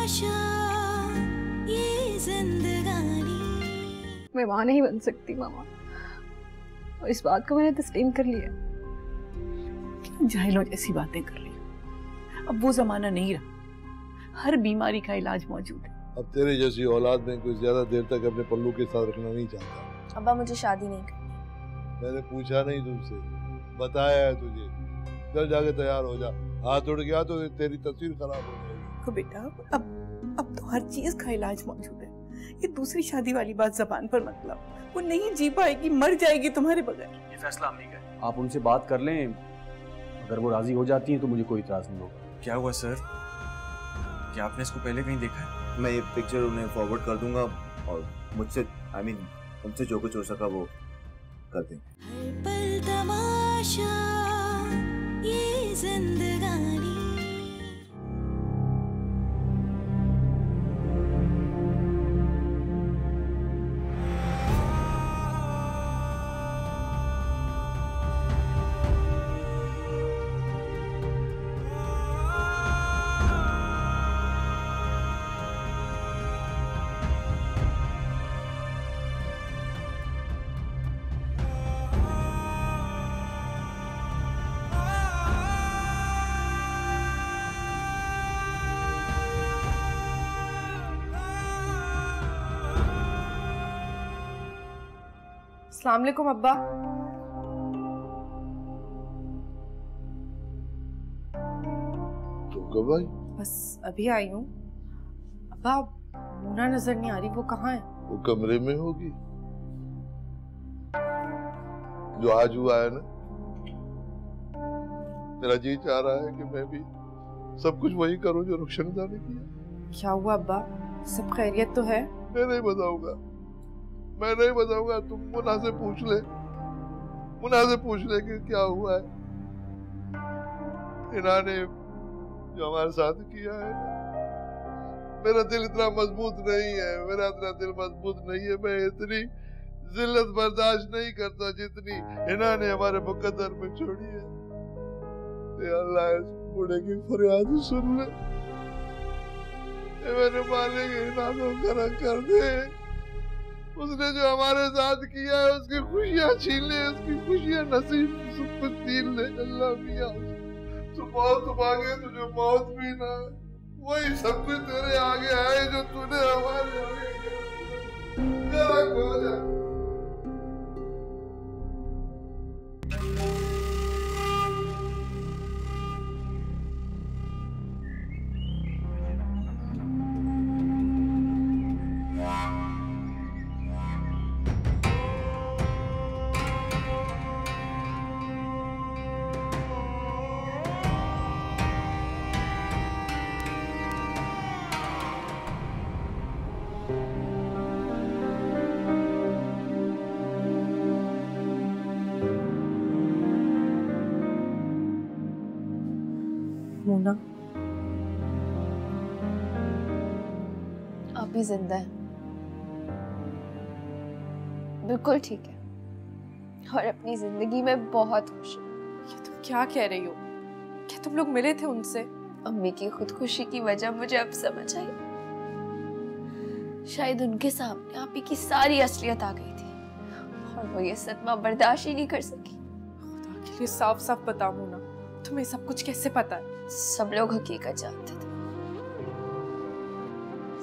तमाशा ये जिंदगानी। मैं माँ नहीं बन सकती मामा, और इस बात को मैंने तस्लीम कर लिया। जाहिलों जैसी बातें कर रही हो। अब वो जमाना नहीं रहा, हर बीमारी का इलाज मौजूद है। अब तेरे जैसी औलाद में कोई ज्यादा देर तक अपने पल्लू के साथ रखना नहीं चाहता। अब्बा मुझे शादी नहीं करनी। मैंने पूछा नहीं तुमसे, बताया है तुझे। चल जाके तैयार हो जा, हाथ उड़ गया तो तेरी तस्वीर खराब हो जाएगी। तो बेटा अब तो हर चीज का इलाज मौजूद है। ये दूसरी शादी वाली बात जबान पर मत लाओ, वो नहीं जी पाएगी, मर जाएगी तुम्हारे बगैर। ये फैसला हम नहीं करें, आप उनसे बात कर लें, अगर वो राजी हो जाती हैं तो मुझे कोई इतराज नहीं होगा। क्या हुआ सर, क्या आपने इसको पहले कहीं देखा है? मैं ये पिक्चर उन्हें फॉरवर्ड कर दूंगा और मुझसे उनसे जो कुछ हो सका वो कर देंगे। हर पल तमाशा ये जिंदगानी। अस्सलाम वालेकुम अब्बा। तुम कब आई? बस अभी आई हूँ। अब्बा मुन्ना नजर नहीं आ रही, वो कहाँ है? वो कमरे में होगी, जो आज हुआ है ना। मेरा जी चाह रहा है कि मैं भी सब कुछ वही करूं जो रुखसाना ने किया। क्या हुआ अब्बा, सब खैरियत तो है? मैं नहीं बताऊंगा, मैं नहीं बताऊंगा। तुम मुन्ना से पूछ ले, मुन्ना से पूछ ले कि क्या हुआ है। इन्होंने जो हमारे साथ किया है ना, मेरा दिल इतना मजबूत नहीं है, मेरा इतना दिल मजबूत नहीं है। मैं इतनी जिल्लत बर्दाश्त नहीं करता जितनी इन्होंने हमारे मुकद्दर में छोड़ी है। अल्लाह इस बूढ़े की फरियाद सुन ले, मेरे मालिक इन्होंने करम कर दे। उसने जो हमारे साथ किया है उसकी खुशियाँ छीन ले, उसकी खुशियाँ नसीब सब कुछ छीन ले। अल्लाह मियां, तू मौत मांगे तुझे मौत भी ना, वही सब कुछ तेरे आगे आए जो तूने हमारे आगे किया। खो जा। मुन्ना आप भी जिंदा है, बिल्कुल ठीक है, और अपनी जिंदगी में बहुत खुश है। ये तुम क्या कह रही हो? क्या तुम लोग मिले थे उनसे? अम्मी की खुदकुशी की वजह मुझे अब समझ आई। शायद उनके सामने आप ही की सारी असलियत आ गई थी और वो ये सदमा बर्दाश्त ही नहीं कर सकी। खुदा के लिए साफ साफ बता मुन्ना, तुम्हें सब कुछ कैसे पता है? सब लोग हकीकत जानते थे,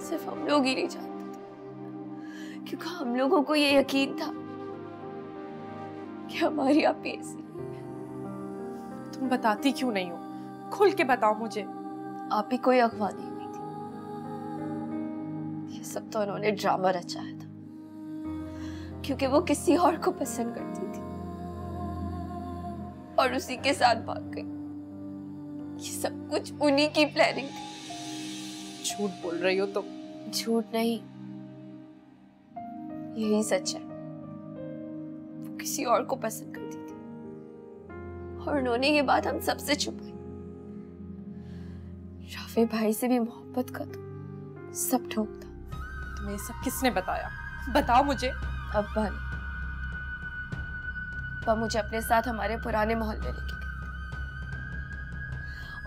सिर्फ हम लोग ही नहीं जानते थे, क्योंकि हम लोगों को ये यकीन था कि हमारी आप ही ऐसी। तुम बताती क्यों नहीं हो? खुल के बताओ मुझे। आप ही कोई अगवा नहीं हुई थी, ये सब तो उन्होंने ड्रामा रचाया था, क्योंकि वो किसी और को पसंद करती थी और उसी के साथ भाग गई। ये सब कुछ उन्हीं की प्लानिंग थी। झूठ बोल रही हो तुम। झूठ नहीं, यही सच है। वो किसी और को पसंद करती थी और उन्होंने ये बात हम सबसे छुपाई। राफे भाई से भी मोहब्बत का तो सब ठोक था। तुम्हें सब किसने बताया? बताओ मुझे। अब्बा ने। अब्बा मुझे अपने साथ हमारे पुराने मोहल्ले लेके गए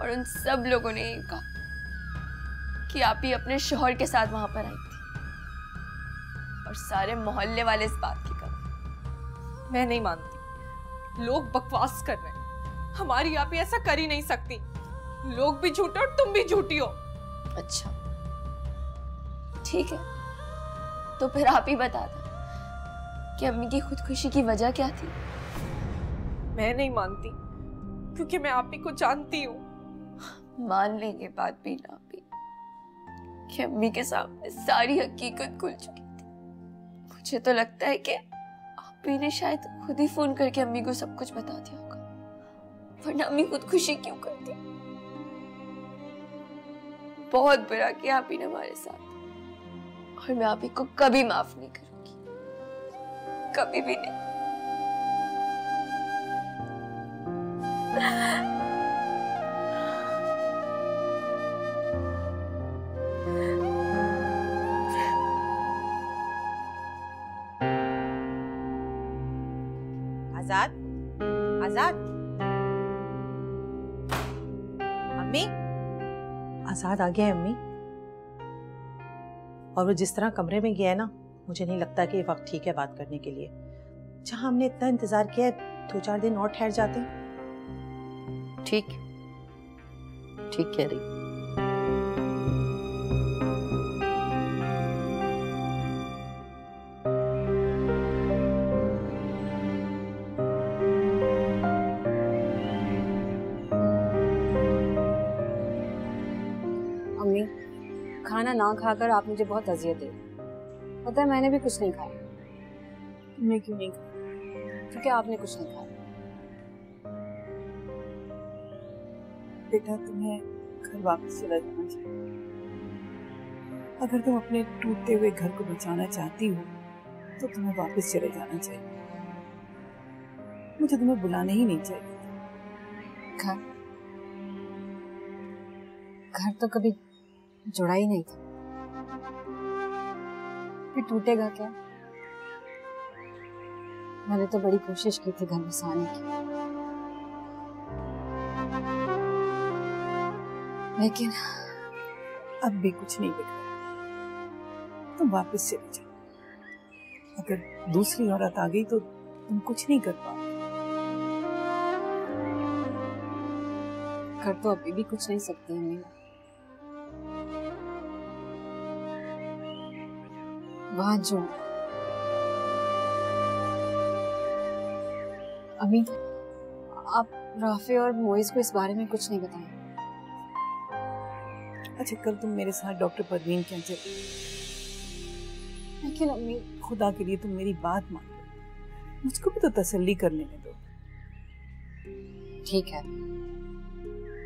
और उन सब लोगों ने ये कहा कि आप ही अपने शोहर के साथ वहां पर आई थी और सारे मोहल्ले वाले इस बात की गवाह। मैं नहीं मानती, लोग बकवास कर रहे हैं। हमारी आप ही ऐसा कर ही नहीं सकती। लोग भी झूठे और तुम भी झूठी हो। अच्छा ठीक है, तो फिर आप ही बता दें कि अम्मी की खुदकुशी की वजह क्या थी। मैं नहीं मानती क्योंकि मैं आप ही को जानती हूँ। मान लेंगे बात भी ना भी कि अम्मी के सामने सारी हकीकत खुल चुकी थी। मुझे तो लगता है कि आप ही ने शायद खुद ही फोन करके अम्मी को सब कुछ बता दिया होगा, वरना अम्मी खुदकुशी क्यों करती। बहुत बुरा किया आप ही ने हमारे साथ और मैं आप ही को कभी माफ नहीं करूंगी, कभी भी नहीं। आजाद, आजाद, अम्मी, आजाद आ गया है अम्मी। और वो जिस तरह कमरे में गया है ना, मुझे नहीं लगता कि ये वक्त ठीक है बात करने के लिए। जहां हमने इतना इंतजार किया है, 2-4 दिन और ठहर जाते हैं। ठीक कह रही। अम्मी, खाना ना खाकर आप मुझे बहुत अजियत दे। पता है मैंने भी कुछ नहीं खाया। तुमने क्यों नहीं खाया? क्योंकि आपने कुछ नहीं खाया। बेटा, तुम्हें घर वापस चला जाना चाहिए। अगर तुम अपने टूटते हुए घर को बचाना चाहती हो तो तुम्हें वापस चले जाना चाहिए। मुझे तुम्हें बुलाना ही नहीं चाहिए। घर तो कभी जुड़ा ही नहीं था, फिर टूटेगा क्या? मैंने तो बड़ी कोशिश की थी घर बसाने की, लेकिन अब भी कुछ नहीं बिगड़ा। तुम वापस चले जाओ। अगर दूसरी औरत आ गई तो तुम कुछ नहीं कर पाओगे। कर तो अभी भी कुछ नहीं सकती हूँ। वहां जो अम्मी, आप राफे और मोइज को इस बारे में कुछ नहीं बताएं। अच्छा, कल तुम मेरे साथ डॉक्टर परवीन के यहाँ चलो। लेकिन अम्मी, खुदा के लिए तुम मेरी बात मान लो, मुझको भी तो तसल्ली कर लेने दो। ठीक है,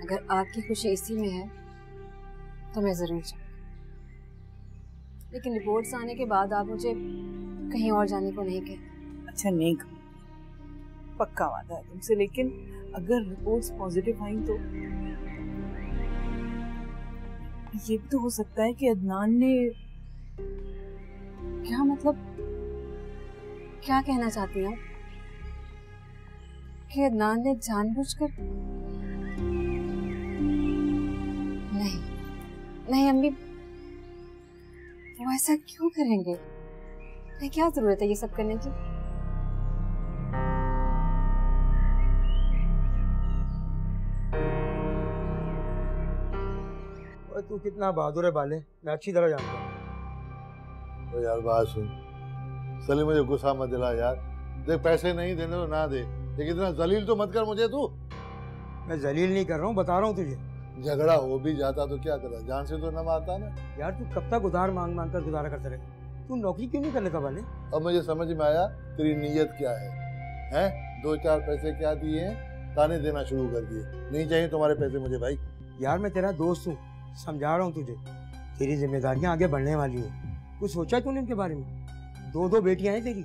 अगर आपकी खुशी इसी में है तो मैं जरूर जाऊँ, लेकिन रिपोर्ट्स आने के बाद आप मुझे कहीं और जाने को नहीं कहें। अच्छा, नहीं कहूँ, पक्का वादा है तुमसे। लेकिन अगर रिपोर्ट्स पॉजिटिव आई तो ये भी तो हो सकता है कि अदनान ने। क्या मतलब, क्या कहना चाहती हैं आप? कि अदनान ने जानबूझकर? नहीं अम्मी, वो ऐसा क्यों करेंगे? नहीं, क्या जरूरत है ये सब करने की? तू कितना बहादुर है बाले, मैं अच्छी तरह जानता हूँ। तो यार बात सुन, सलीम मुझे गुस्सा मत दिला यार। देख, पैसे नहीं देने तो ना दे, लेकिन इतना जलील तो मत कर मुझे तू। मैं जलील नहीं कर रहा हूँ, बता रहा हूँ तुझे। झगड़ा हो भी जाता तो क्या करा, जान से तो न मारता ना। यार तू कब तक उधार मांग मांग कर गुजारा करते रहे? तू नौकरी क्यों नहीं कर लेता बाले? अब मुझे समझ में आया तेरी नीयत क्या है। हैं 2-4 पैसे क्या दिए हैं, ताने देना शुरू कर दिए। नहीं चाहिए तुम्हारे पैसे मुझे भाई। यार मैं तेरा दोस्त हूँ, समझा रहा हूँ तुझे। तेरी जिम्मेदारियाँ आगे बढ़ने वाली है। कुछ सोचा तूने उनके बारे में? 2 बेटियां हैं तेरी,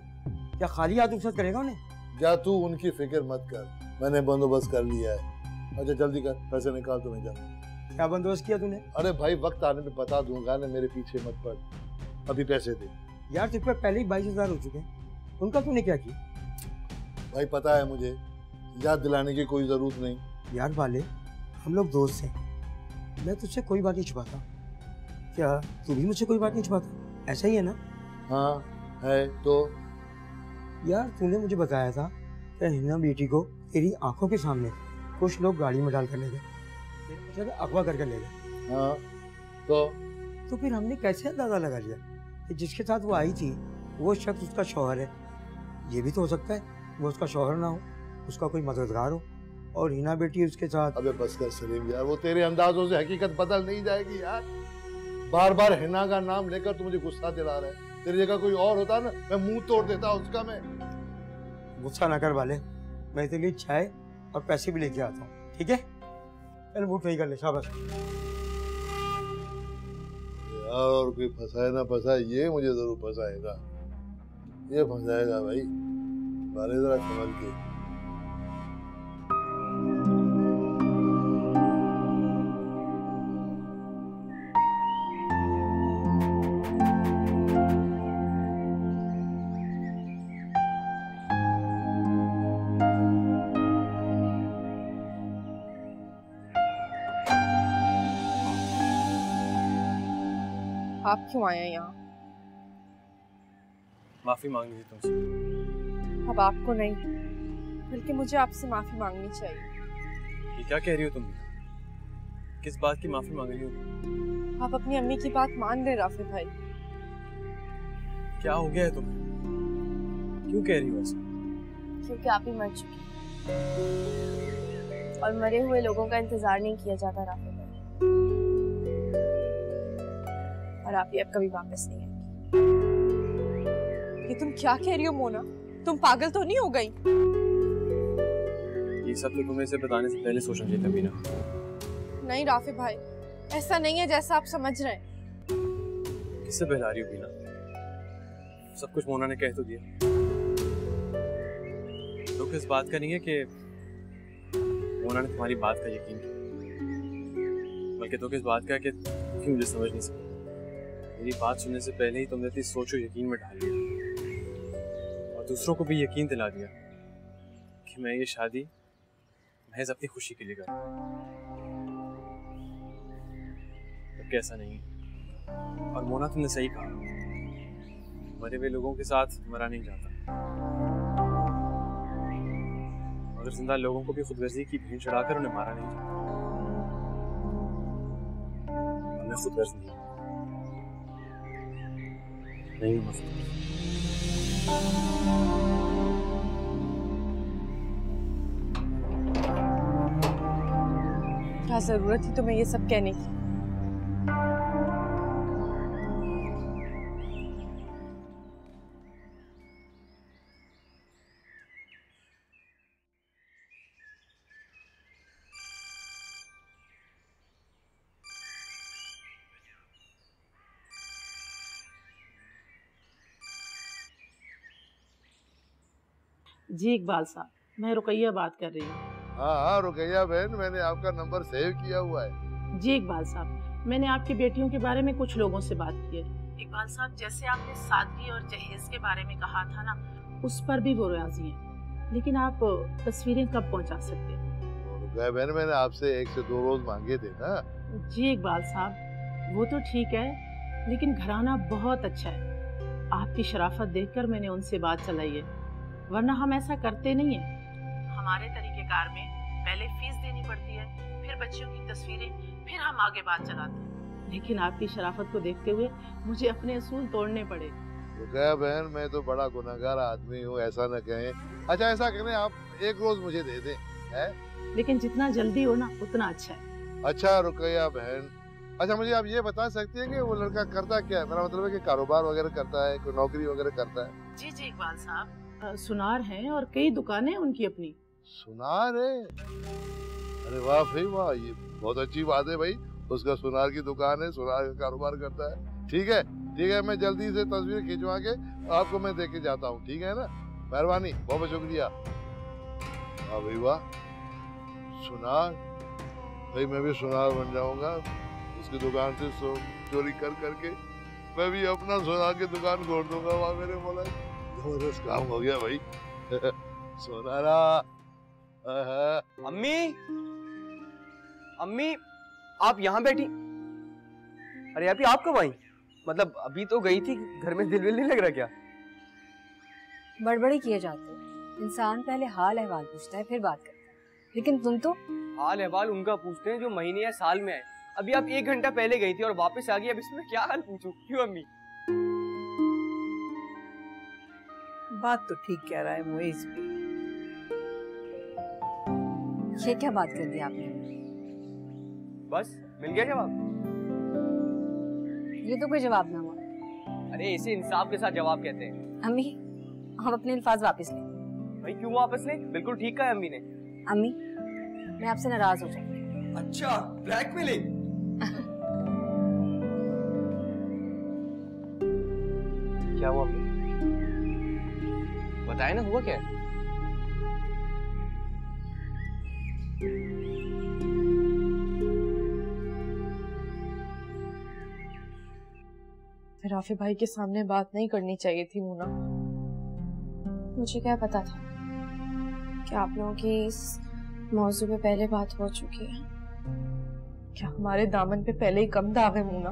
क्या खाली हाथ रुखसत करेगा उन्हें? जा तू उनकी फिक्र मत कर, मैंने बंदोबस्त कर लिया है। अच्छा जल्दी कर, पैसे निकाल तुम्हें जा। क्या बंदोबस्त किया तूने? अरे भाई वक्त आने पे बता दूंगा ना, मेरे पीछे मत पड़, अभी पैसे दे। यार तुझ पर पहले ही 22,000 हो चुके हैं, उनका तूने क्या किया? भाई पता है मुझे, याद दिलाने की कोई जरूरत नहीं। यार वाले, हम लोग दोस्त हैं, मैं तुझसे कोई बात नहीं छुपाता। क्या तू भी मुझसे कोई बात नहीं छुपाता? ऐसा ही है ना? हाँ है। तो यार तूने मुझे बताया था कि हिना बेटी को तेरी आंखों के सामने कुछ लोग गाड़ी में डालकर ले गए, अगवा करके ले गए। हाँ तो फिर हमने कैसे अंदाजा लगा लिया कि जिसके साथ वो आई थी वो शख्स उसका शौहर है? ये भी तो हो सकता है वो उसका शौहर ना हो, उसका कोई मददगार हो और हिना बेटी उसके साथ। अबे बस कर सलीम यार, वो तेरे अंदाजों से हकीकत बदल नहीं जाएगी यार। बार बार हिना का नाम लेकर तू मुझे गुस्सा दिला रहा है। तेरी जगह कोई और होता ना, मैं मुंह तोड़ देता उसका। मैं गुस्सा ना कर वाले, मैं तेरे लिए चाय और पैसे भी लेके आता हूँ, ठीक है? चल मूड सही कर ले, शाबाश। यार और कोई फंसाए ना फंसाए, ये मुझे जरूर फंसाएगा, ये फंसाएगा भाई। बारे जरा संभल के। आप क्यों आए हैं यहाँ? माफी मांगनी थी तुमसे। अब आपको नहीं, बल्कि मुझे आपसे माफी मांगनी चाहिए। ये क्या कह रही हो तुम? किस बात की माफी मांग रही हो? आप अपनी अम्मी की बात मान ले राफी भाई। क्या हो गया है तुम्हें? क्यों कह रही हो ऐसा? क्योंकि आप ही मर चुकी और मरे हुए लोगों का इंतजार नहीं किया जाता राफी भाई। और आप ये अब कभी वापस नहीं आएंगी। ये तुम क्या कह रही हो मोना? तुम पागल तो नहीं हो गई? ये सब तो तुम्हें इसे बताने से पहले सोचना चाहिए था मीना। नहीं राफी भाई, ऐसा नहीं है जैसा आप समझ रहे हैं। किससे बहला रही हो मीना? सब कुछ मोना ने कह तो दिया। दुख इस बात का नहीं है कि मोना ने तुम्हारी बात का यकीन किया, बल्कि दुख इस बात का है कि क्यों मुझे समझ नहीं सकी। मेरी बात सुनने से पहले ही तुमने इतनी सोचो यकीन में डाल दिया और दूसरों को भी यकीन दिला दिया कि मैं ये शादी महज अपनी खुशी के लिए कर रहा हूं। जबकि ऐसा नहीं है। और मोना तुमने सही कहा, मरे हुए लोगों के साथ मरा नहीं जाता। मगर जिंदा लोगों को भी खुदगर्जी की भीड़ चढ़ाकर उन्हें मारा नहीं जाता। मैं खुदगर्ज नहीं क्या जरूरत थी तुम्हें ये सब कहने की? जी इकबाल साहब, मैं रुकैया बात कर रही हूँ। हाँ रुकैया बहन, मैंने आपका नंबर सेव किया हुआ है। जी इकबाल साहब, मैंने आपकी बेटियों के बारे में कुछ लोगों से बात की है। इकबाल साहब, जैसे आपने सादगी और जहेज के बारे में कहा था ना, उस पर भी वो राजी हैं, लेकिन आप तस्वीरें कब पहुँचा सकते हैं? रुकैया बहन, मैंने आपसे 1 से 2 रोज मांगे थे ना। जी इकबाल साहब, वो तो ठीक है, लेकिन घराना बहुत अच्छा है। आपकी शराफत देखकर मैंने उनसे बात चलाई है, वरना हम ऐसा करते नहीं हैं। हमारे तरीकेकार में पहले फीस देनी पड़ती है, फिर बच्चियों की तस्वीरें, फिर हम आगे बात चलाते हैं। लेकिन आपकी शराफत को देखते हुए मुझे अपने असूल तोड़ने पड़े। रुकैया बहन, मैं तो बड़ा गुनहगार आदमी हूँ, ऐसा न कहें। अच्छा ऐसा करें, आप 1 रोज मुझे दे दें, है? लेकिन जितना जल्दी हो ना उतना अच्छा है। अच्छा रुकैया बहन, अच्छा मुझे आप ये बता सकती हैं कि वो लड़का करता क्या है? मेरा मतलब है कि कारोबार वगैरह करता है, कोई नौकरी वगैरह करता है? जी जी इकबाल साहब, सुनार हैं और कई दुकानें उनकी अपनी। सुनार है? अरे वाह भाई वाह, ये बहुत अच्छी बात है भाई। उसका सुनार की दुकान है, सुनार का कारोबार करता है। ठीक है ठीक है, मैं जल्दी से तस्वीर खिंचवा के आपको मैं दे के जाता हूँ, ठीक है ना? मेहरबानी, बहुत बहुत शुक्रिया। वाह भाई वाह, सुनार भाई, मैं भी सुनार बन जाऊंगा। उसकी दुकान से चोरी कर करके मैं भी अपना सुनार की दुकान खोल दूंगा। वाह मेरे मौला, जबरदस्त काम हो गया भाई। सोनारा। अम्मी, अम्मी आप यहाँ बैठी? अरे अभी आप कब आई? मतलब अभी तो गई थी, घर में दिल नहीं लग रहा क्या? बड़बड़ी किए जाते हैं, इंसान पहले हाल अहवाल पूछता है फिर बात करता है, लेकिन तुम तो हाल अहवाल उनका पूछते हैं जो महीने या साल में आए। अभी आप 1 घंटा पहले गई थी और वापस आ गई, अब इसमें क्या हाल पूछूं? क्यों अम्मी? बात तो ठीक कह रहा है मुइज़ भी। ये क्या बात कर दी आपने? बस मिल गया जवाब? ये तो कोई जवाब ना हुआ। अरे इसे इंसाफ के साथ जवाब कहते हैं। अम्मी, हम अपने अल्फाज वापस लें। भाई क्यों वापस लें? बिल्कुल ठीक कहा है अम्मी ने। अम्मी, मैं आपसे नाराज हो जाऊंगी। अच्छा, ब्लैकमेलिंग। क्या हुआ अम्मी? बताए ना, हुआ क्या है? राफी भाई के सामने बात नहीं करनी चाहिए थी मुन्ना। मुझे क्या पता था कि आप लोगों की इस मौजू पे पहले बात हो चुकी है। क्या हमारे दामन पे पहले ही कम दाग है मुन्ना?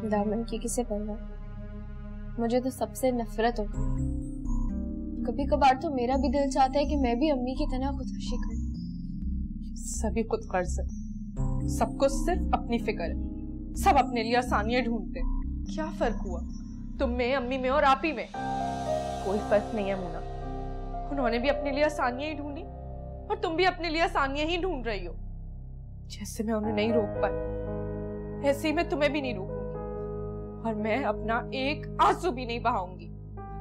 दामन की किसे परवाह? मुझे तो सबसे नफरत होती है। कभी कभार तो मेरा भी दिल चाहता है कि मैं भी अम्मी की तरह खुदकुशी करूं। सभी खुद कर्ज है, सबको सिर्फ अपनी फिक्र है, सब अपने लिए आसानियां ढूंढते हैं। क्या फर्क हुआ तुम में, अम्मी में और आप ही में? कोई फर्क नहीं है मुन्ना। उन्होंने भी अपने लिए आसानियां ही ढूंढी और तुम भी अपने लिए आसानियां ही ढूंढ रही हो। जैसे मैं उन्हें नहीं रोक पाई, ऐसे ही मैं तुम्हें भी नहीं रोकूंगी और मैं अपना एक आंसू भी नहीं बहाऊंगी।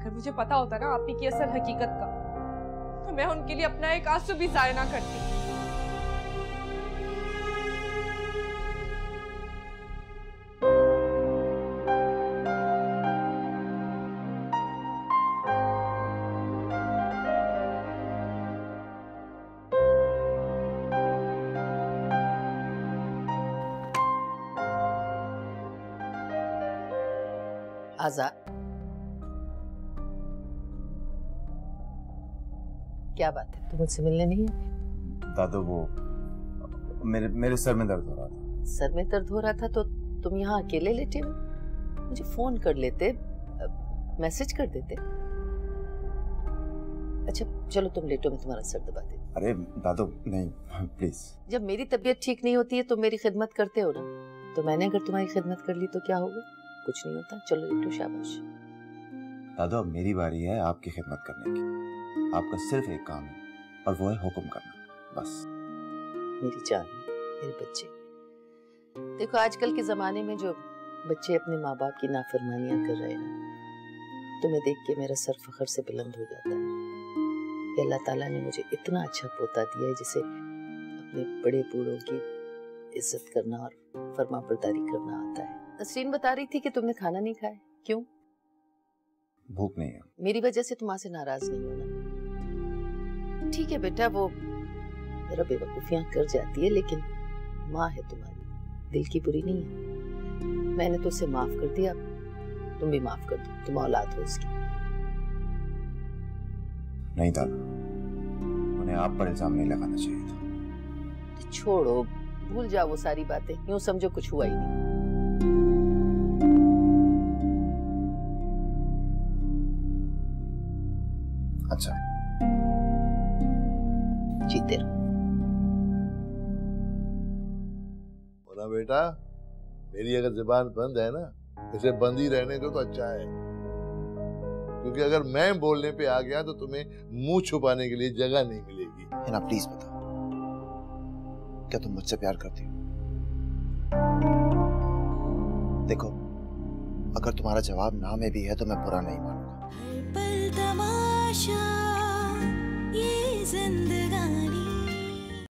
अगर मुझे पता होता ना आप ही की असल हकीकत का, तो मैं उनके लिए अपना एक आंसू भी जाया ना करती। आजाद, क्या बात है, तुम मुझसे मिलने नहीं है? दादू वो मेरे सर में दर्द हो रहा था। सर में दर्द हो रहा था तो तुम यहाँ अकेले लेटे हो? मुझे फोन कर लेते, मैसेज कर देते। अच्छा चलो तुम लेटो, मैं तुम्हारा सर दबा देती। अरे दादू नहीं, प्लीज। जब मेरी तबीयत ठीक नहीं होती है तो मेरी खिदमत करते हो ना, तो मैंने अगर तुम्हारी खिदमत कर ली तो क्या होगा? कुछ नहीं होता। चलो लेटो, शाबाश। दादू अब मेरी बारी है आपकी खिदमत करने की। आपका सिर्फ एक काम है और वो है हुक्म करना, बस। मेरी जान, मेरे बच्चे, देखो आजकल के जमाने में जो बच्चे अपने माँ बाप की नाफरमानियां कर रहे हैं ना, तुम्हें देख के मेरा सर फख्र से बुलंद हो जाता है कि अल्लाह ताला ने मुझे इतना अच्छा पोता दिया है जिसे अपने बड़े बूढ़ों की इज्जत करना और फर्मा बरदारी करना आता है। नसरीन बता रही थी कि तुमने खाना नहीं खाया, क्यों? भूख नहीं है। मेरी वजह से तुम से नाराज नहीं होना। ठीक है बेटा, वो जरा बेवकूफियां कर जाती है, लेकिन माँ है तुम्हारी, दिल की बुरी नहीं है। मैंने तो उसे माफ कर दिया, तुम भी माफ कर दो, तुम औलाद हो उसकी। नहीं दादा, उन्हें आप पर इल्जाम नहीं लगाना चाहिए था। तो छोड़ो, भूल जाओ वो सारी बातें, यूं समझो कुछ हुआ ही नहीं। अच्छा, जीते रहो। बोला बेटा, मेरी अगर जुबान बंद है ना, इसे बंद ही रहने दो तो अच्छा है, क्योंकि अगर मैं बोलने पे आ गया तो तुम्हें मुंह छुपाने के लिए जगह नहीं मिलेगी। है ना, प्लीज बताओ, क्या तुम मुझसे प्यार करती हो? देखो, अगर तुम्हारा जवाब ना में भी है तो मैं बुरा नहीं मानूंगा। पल तमाशा ये जिंदगानी।